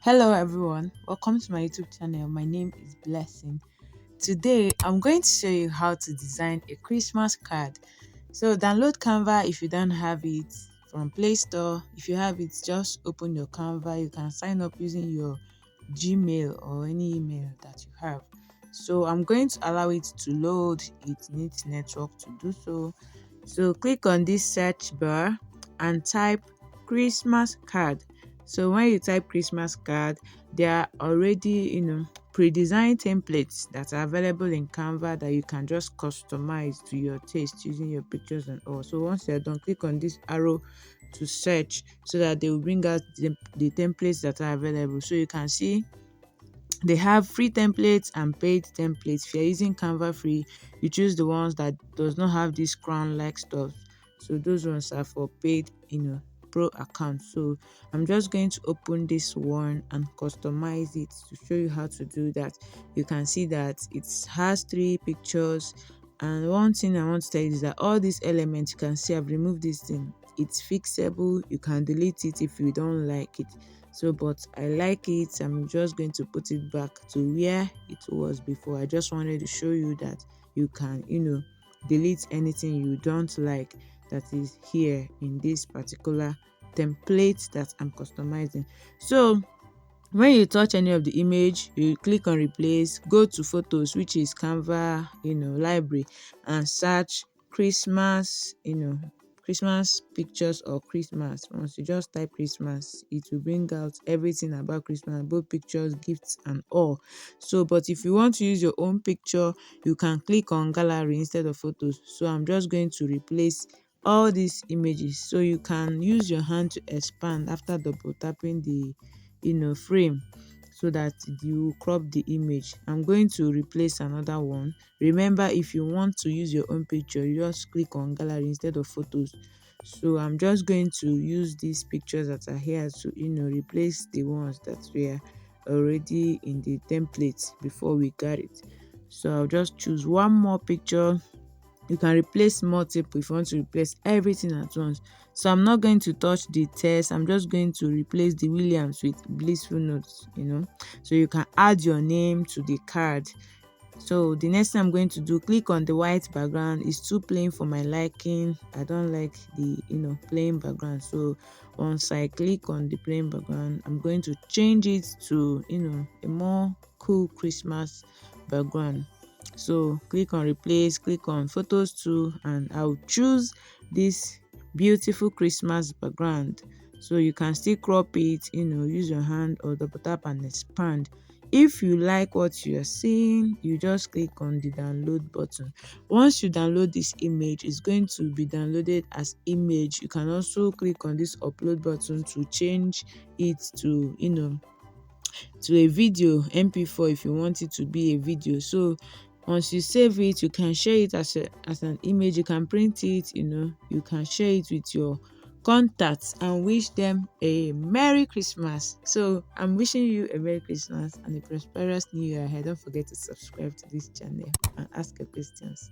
Hello everyone, welcome to my YouTube channel. My name is Blessing. Today I'm going to show you how to design a Christmas card. So download Canva if you don't have it from Play Store. If you have it, just open your Canva. You can sign up using your Gmail or any email that you have. So I'm going to allow it to load. It needs network to do so. So click on this search bar and type Christmas card. So when you type Christmas card, there are already pre-designed templates that are available in Canva that you can just customize to your taste using your pictures and all. So once you're done, click on this arrow to search so that they will bring out the templates that are available. So you can see they have free templates and paid templates. If you're using Canva free, you choose the ones that does not have this crown like stuff. So those ones are for paid pro account. So I'm just going to open this one and customize it to show you how to do that. You can see that it has 3 pictures, and one thing I want to tell you is that all these elements, you can see I've removed this thing. It's fixable. You can delete it if you don't like it. So but I like it. I'm just going to put it back to where it was before. I just wanted to show you that you can delete anything you don't like that is here in this particular template that I'm customizing. So when you touch any of the image, you click on replace, go to photos, which is Canva library, and search Christmas Christmas pictures or Christmas. Once you just type Christmas, it will bring out everything about Christmas, both pictures, gifts and all. So but if you want to use your own picture, you can click on gallery instead of photos. So I'm just going to replace all these images. So you can use your hand to expand after double tapping the frame so that you crop the image. I'm going to replace another one. Remember, if you want to use your own picture, you just click on gallery instead of photos. So I'm just going to use these pictures that are here to replace the ones that were already in the template before we got it. So I'll just choose one more picture. You can replace multiple if you want to replace everything at once. So I'm not going to touch the text. I'm just going to replace the Williams with blissful notes. So you can add your name to the card. So the next thing I'm going to do, click on the white background. It's too plain for my liking. I don't like the plain background. So once I click on the plain background, I'm going to change it to a more cool Christmas background. So click on replace, click on photos too, and I'll choose this beautiful Christmas background. So you can still crop it, use your hand or double tap and expand. If you like what you are seeing, you just click on the download button. Once you download this image, it's going to be downloaded as image. You can also click on this upload button to change it to a video mp4 if you want it to be a video. So once you save it, you can share it as an image. You can print it, you can share it with your contacts and wish them a Merry Christmas. So I'm wishing you a Merry Christmas and a prosperous New Year ahead. Don't forget to subscribe to this channel and ask your questions.